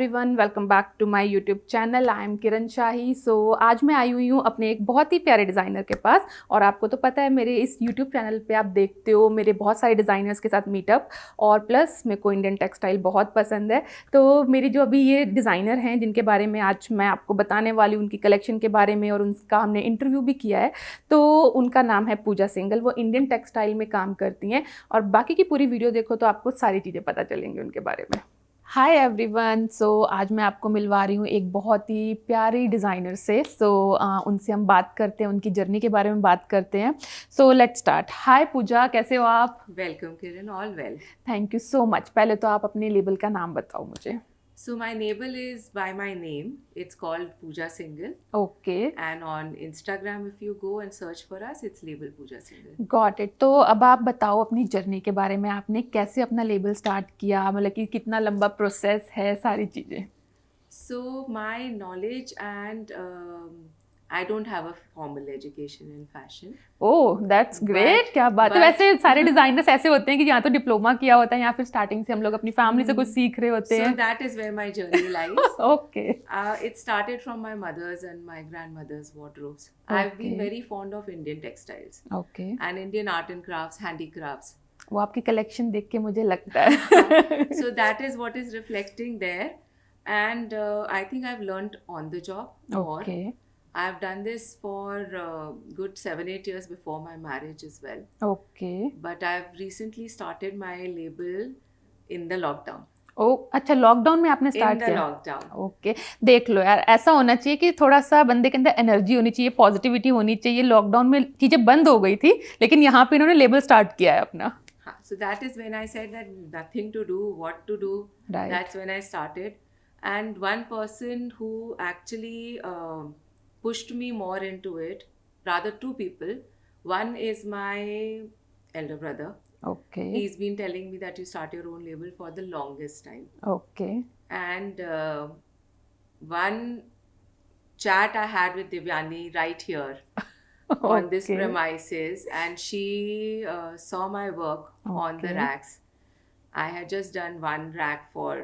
Everyone, welcome back to my YouTube channel. I am Kiran Shahi. आज मैं आई हुई हूँ अपने एक बहुत ही प्यारे डिज़ाइनर के पास। और आपको तो पता है मेरे इस यूट्यूब चैनल पे आप देखते हो मेरे बहुत सारे डिज़ाइनर्स के साथ मीटअप, और प्लस मेरे को इंडियन टेक्सटाइल बहुत पसंद है। तो मेरी जो अभी ये डिज़ाइनर हैं जिनके बारे में आज मैं आपको बताने वाली हूँ, उनकी कलेक्शन के बारे में, और उनका हमने इंटरव्यू भी किया है। तो उनका नाम है पूजा सिंघल। वो इंडियन टेक्सटाइल में काम करती हैं, और बाकी की पूरी वीडियो देखो तो आपको सारी चीज़ें पता चलेंगी उनके बारे में। Hi everyone. आज मैं आपको मिलवा रही हूँ एक बहुत ही प्यारी डिज़ाइनर से। उनसे हम बात करते हैं, उनकी जर्नी के बारे में बात करते हैं। Let's start. हाय पूजा, कैसे हो आप? Welcome Kiran, all well. Thank you so much. पहले तो आप अपने लेबल का नाम बताओ मुझे। So my label is by my name. It's called Pooja Singhal. Okay, And on Instagram, if you go and search for us, it's label Pooja Singhal. Got it. तो अब आप बताओ अपनी जर्नी के बारे में। आपने कैसे अपना लेबल स्टार्ट किया, मतलब कि कितना लंबा प्रोसेस है, सारी चीज़ें। So my knowledge and I don't have a formal education in fashion. Oh that's great, क्या बात है। वैसे सारे डिजाइनर्स ऐसे होते हैं कि या तो डिप्लोमा किया होता है या फिर स्टार्टिंग से हम लोग अपनी फैमिली से कुछ सीख रहे होते हैं। So that is where my journey lies. Okay. It started from my mother's and my grandmother's wardrobes. I've been very fond of Indian textiles okay, and Indian art and crafts, handicrafts. वो आपकी collection देख के मुझे लगता है। So that is what is reflecting there, and I think I've learned on the job more. Okay I've done this for good 7-8 years before my marriage as well. Okay. But I've recently started my label in the lockdown. ओ अच्छा, lockdown में आपने In start the किया? lockdown. Okay. देख लो यार, ऐसा होना चाहिए कि थोड़ा सा बंदे के अंदर एनर्जी होनी चाहिए, पॉजिटिविटी होनी चाहिए। लॉकडाउन में चीज़ें बंद हो गई थी, लेकिन यहाँ पे इन्होंने लेबल स्टार्ट किया है अपना। So that is when I said that nothing to do, what to do. Right. That's when I started. And one person who actually pushed me more into it, rather two people. One is my elder brother. Okay He's been telling me that you start your own label for the longest time. Okay And one chat I had with Divyani right here on this premises, and she saw my work on the Okay. racks. I had just done one rack for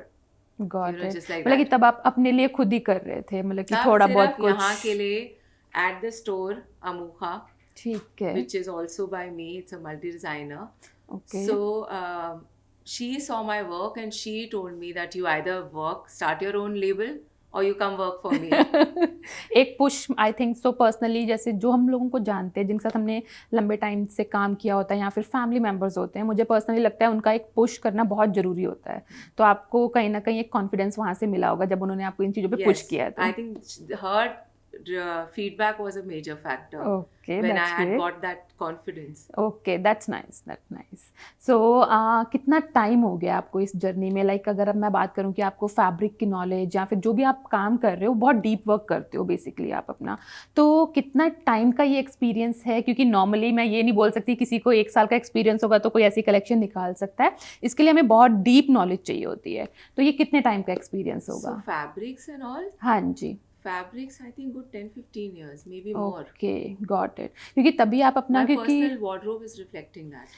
got You know, it. just like मतलब कि that. तब आप अपने लिए खुद ही कर रहे थे, मतलब कि तब थोड़ा सिर्फ बहुत कुछ। यहाँ के लिए at the store Amuha, ठीक है। which is also by me. It's a multi-designer. Okay So she saw my work and she told me that you either start your own label or you come work for me. एक push, I think so personally, जैसे जो हम लोगों को जानते हैं, जिनके साथ हमने लंबे टाइम से काम किया होता है या फिर फैमिली मेम्बर्स होते हैं, मुझे पर्सनली लगता है उनका एक पुश करना बहुत ज़रूरी होता है। तो आपको कहीं ना कहीं एक कॉन्फिडेंस वहाँ से मिला होगा जब उन्होंने आपको इन चीज़ों पे पुश Yes, किया था। I think her feedback was a major factor okay, when I that's had great. got that confidence. Okay, that's nice, that's nice. कितना टाइम हो गया आपको इस जर्नी में? लाइक अगर अब मैं बात करूं कि आपको फैब्रिक की नॉलेज या फिर जो भी आप काम कर रहे हो, बहुत डीप वर्क करते हो बेसिकली आप अपना, तो कितना टाइम का ये एक्सपीरियंस है? क्योंकि नॉर्मली मैं ये नहीं बोल सकती किसी को 1 साल का एक्सपीरियंस होगा तो कोई ऐसी कलेक्शन निकाल सकता है। इसके लिए हमें बहुत डीप नॉलेज चाहिए होती है। तो ये कितने टाइम का एक्सपीरियंस So होगा? fabrics and all, हाँ जी। fabrics I think good 10-15 years, maybe more. Okay, got it. क्योंकि तभी आप अपना, My क्योंकि personal wardrobe is reflecting that.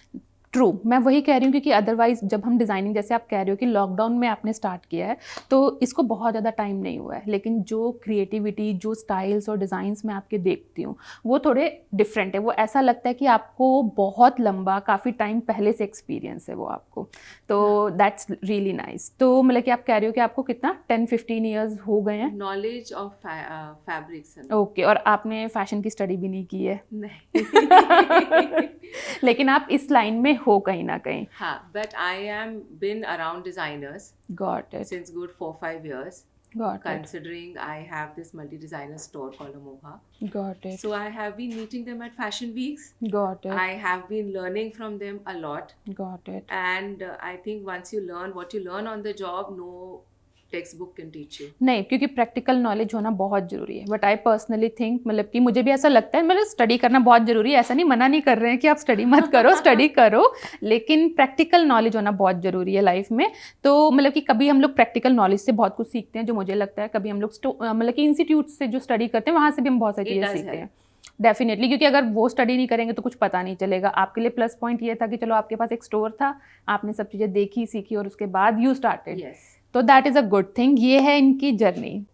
True, मैं वही कह रही हूँ, क्योंकि अदरवाइज जब हम डिज़ाइनिंग, जैसे आप कह रहे हो कि लॉकडाउन में आपने स्टार्ट किया है, तो इसको बहुत ज़्यादा टाइम नहीं हुआ है, लेकिन जो क्रिएटिविटी, जो स्टाइल्स और डिज़ाइंस मैं आपके देखती हूँ वो थोड़े डिफरेंट है। वो ऐसा लगता है कि आपको बहुत लंबा, काफ़ी टाइम पहले से एक्सपीरियंस है वो आपको। तो दैट्स रियली नाइस। तो मतलब कि आप कह रहे हो कि आपको कितना 10-15 ईयर्स हो गए हैं? Knowledge of fabrics and okay, और आपने फैशन की स्टडी भी नहीं की है, नहीं. लेकिन आप इस लाइन में हो कहीं ना कहीं। हाँ, but I am been around designers got it, since good 4-5 years. Got it, Considering I have this multi-designer store called Amoha, got it, so I have been meeting them at fashion weeks. Got it, I have been learning from them a lot, got it. and I think once you learn what you learn on the job, no textbook can teach you. नहीं, क्योंकि practical knowledge होना बहुत ज़रूरी है। But I personally think, मतलब कि मुझे भी ऐसा लगता है, मतलब स्टडी करना बहुत ज़रूरी है, ऐसा नहीं, मना नहीं कर रहे हैं कि आप स्टडी मत करो, स्टडी करो, लेकिन प्रैक्टिकल नॉलेज होना बहुत ज़रूरी है लाइफ में। तो मतलब कि कभी हम लोग प्रैक्टिकल नॉलेज से बहुत कुछ सीखते हैं, जो मुझे लगता है कभी हम लोग मतलब कि इंस्टीट्यूट से जो स्टडी करते हैं वहाँ से भी हम बहुत सारी It चीज़ें does सीखते help. हैं। डेफिनेटली, क्योंकि अगर वो स्टडी नहीं करेंगे तो कुछ पता नहीं चलेगा। आपके लिए प्लस पॉइंट ये था कि चलो आपके पास एक स्टोर था, आपने सब चीज़ें देखी, सीखी, और उसके बाद यू स्टार्टेड। Yes. तो that is a good thing, ये है इनकी जर्नी।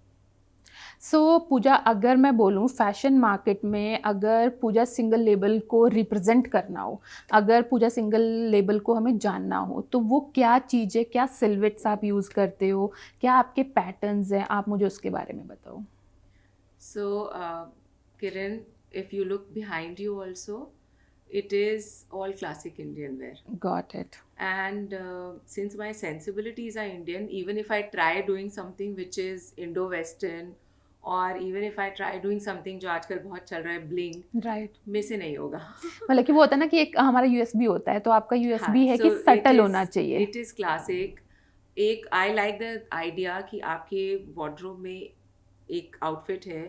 सो पूजा, अगर मैं बोलूँ फैशन मार्केट में अगर पूजा सिंगल लेबल को रिप्रेजेंट करना हो, अगर पूजा सिंगल लेबल को हमें जानना हो, तो वो क्या चीज़ है, क्या सिल्वेट्स आप यूज़ करते हो, क्या आपके पैटर्न्स हैं, आप मुझे उसके बारे में बताओ। So, Kiran, if you look behind you also, it is all classic Indian wear. Got it. And since my sensibilities are Indian, even if I try doing something which is Indo-Western, or even if I try doing something जो आजकल बहुत चल रहा है bling, right, में से नहीं होगा। मतलब कि वो होता है ना कि एक हमारा यूएसबी होता है, तो आपका यूएसबी है कि सटल होना चाहिए। It is classic. एक आई लाइक द आइडिया कि आपके वार्डरोब में एक आउटफिट है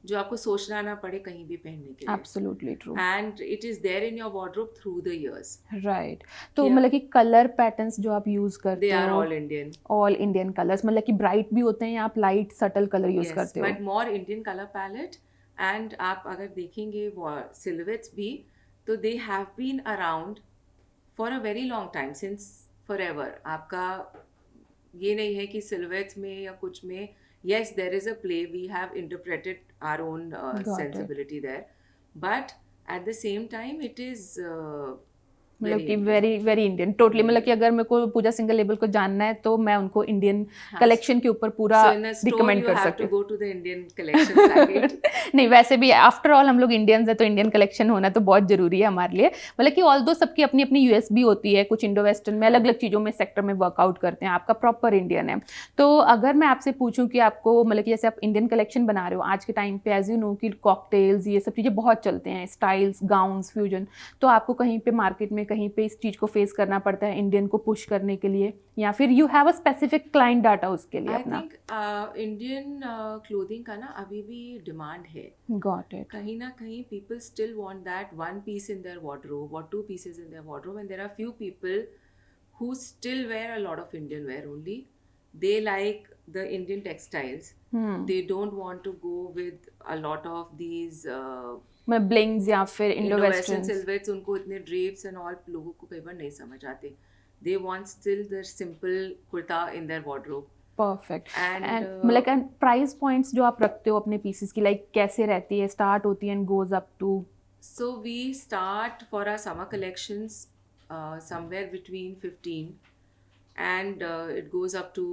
जो आपको सोचना ना पड़े कहीं भी पहनने के लिए। Absolutely true. And it is there in your wardrobe through the years. Right, तो Yeah. मतलब कि कलर पैटर्न्स जो आप यूज़ करते दे आर हो, all Indian. All Indian colours, मतलब कि ब्राइट भी होते हैं या आप लाइट सटल कलर यूज़ करते हो? But more Indian colour palette. And आप अगर देखेंगे सिल्हूएट्स भी, तो they have been around for a very long time, since forever. आपका ये नहीं है कि सिल्हूएट्स में या कुछ में, yes, there is a play, we have interpreted our own Got it. sensibility there, but at the same time it is मतलब very कि Indian. Very very Indian totally, मतलब कि अगर मेरे को पूजा सिंगल लेबल को जानना है तो मैं उनको इंडियन हाँ. कलेक्शन के ऊपर पूरा So in a store recommend you कर have सकती to हूँ। go to the Indian collections site. नहीं, वैसे भी आफ्टर ऑल हम लोग इंडियंस हैं, तो इंडियन कलेक्शन होना तो बहुत ज़रूरी है हमारे लिए। मतलब कि ऑल दो सबकी अपनी अपनी यूएसबी होती है, कुछ इंडो वेस्टर्न में अलग अलग चीज़ों में सेक्टर में वर्कआउट करते हैं, आपका प्रॉपर इंडियन है। तो अगर मैं आपसे पूछूं कि आपको, मतलब कि जैसे आप इंडियन कलेक्शन बना रहे हो आज के टाइम पे, एज यू नो कि कॉकटेल्स ये सब चीज़ें बहुत चलते हैं, स्टाइल्स, गाउन्स, फ्यूजन, तो आपको कहीं पे मार्केट में कहीं पे इस चीज़ को फेस करना पड़ता है इंडियन को पुश करने के लिए, या फिर you have a specific client data उसके लिए I अपना? think इंडियन क्लोथिंग का ना अभी भी डिमांड है। Got it. कहीं ना कहीं people still want that one piece in their wardrobe or two pieces in their wardrobe, and there are few people who still wear a lot of Indian wear only. They like the Indian textiles. They don't want to go with a lot of these मैं blings या फिर Indo Indo-Western western. silhouettes. उनको इतने drapes and all लोगों को कई बार नहीं समझ आते। They want still their simple kurta in their wardrobe. Perfect. And, and मतलब एंड प्राइस पॉइंट्स जो आप रखते हो अपने पीसेस की, लाइक कैसे रहती है, स्टार्ट होती है and goes up to? So we start for our summer collections somewhere between 15 and it goes up to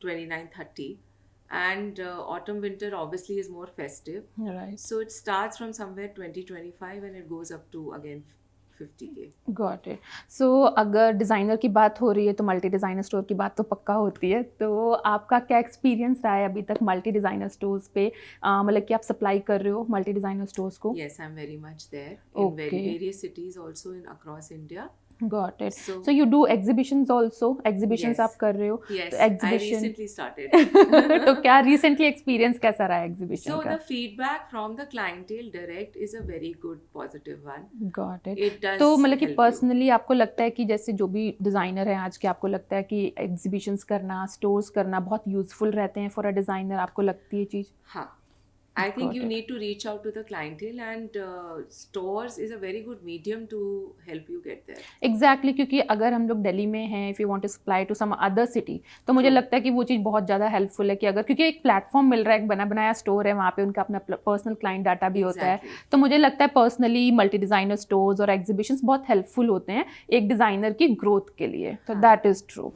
29-30, and autumn winter obviously is more festive, right, so it starts from somewhere 20-25 and it goes up to again 50K. Got it. So अगर designer की बात हो रही है तो multi designer store की बात तो पक्का होती है, तो आपका क्या एक्सपीरियंस रहा है अभी तक मल्टी डिज़ाइनर स्टोर्स पे? मतलब कि आप सप्लाई कर रहे हो मल्टी डिज़ाइनर स्टोर्स को? Yes, I'm very much there in Okay. various cities also in across India. Got it. So- so you do exhibitions also? Exhibitions Yes. आप कर रहे हो? Yes, तो I exhibition- recently started. तो क्या recently experience कैसा रहा एग्जीबिशन So का? the feedback from the clientele direct is a very good positive one. Got it. It does तो मतलब कि help you. पर्सनली आपको लगता है कि जैसे जो भी डिज़ाइनर है आज के, आपको लगता है कि एग्जीबिशंस करना, स्टोर्स करना बहुत यूजफुल रहते हैं फॉर अ डिज़ाइनर? आपको लगती है चीज़? हाँ, I think Got you it. need to reach out to the clientele, and stores is a very good medium to help you get there. Exactly, क्योंकि अगर हम लोग दिल्ली में हैं, if you want to supply to some other city, तो मुझे True. लगता है कि वो चीज़ बहुत ज़्यादा हेल्पफुल है कि अगर, क्योंकि एक प्लेटफॉर्म मिल रहा है, एक बना बनाया स्टोर है, वहाँ पे उनका अपना पर्सनल क्लाइंट डाटा भी होता है, Exactly. तो मुझे लगता है पर्सनली मल्टी डिज़ाइनर स्टोर्स और एग्जीबिशंस बहुत हेल्पफुल होते हैं एक डिज़ाइनर की ग्रोथ के लिए, तो हाँ. That is true.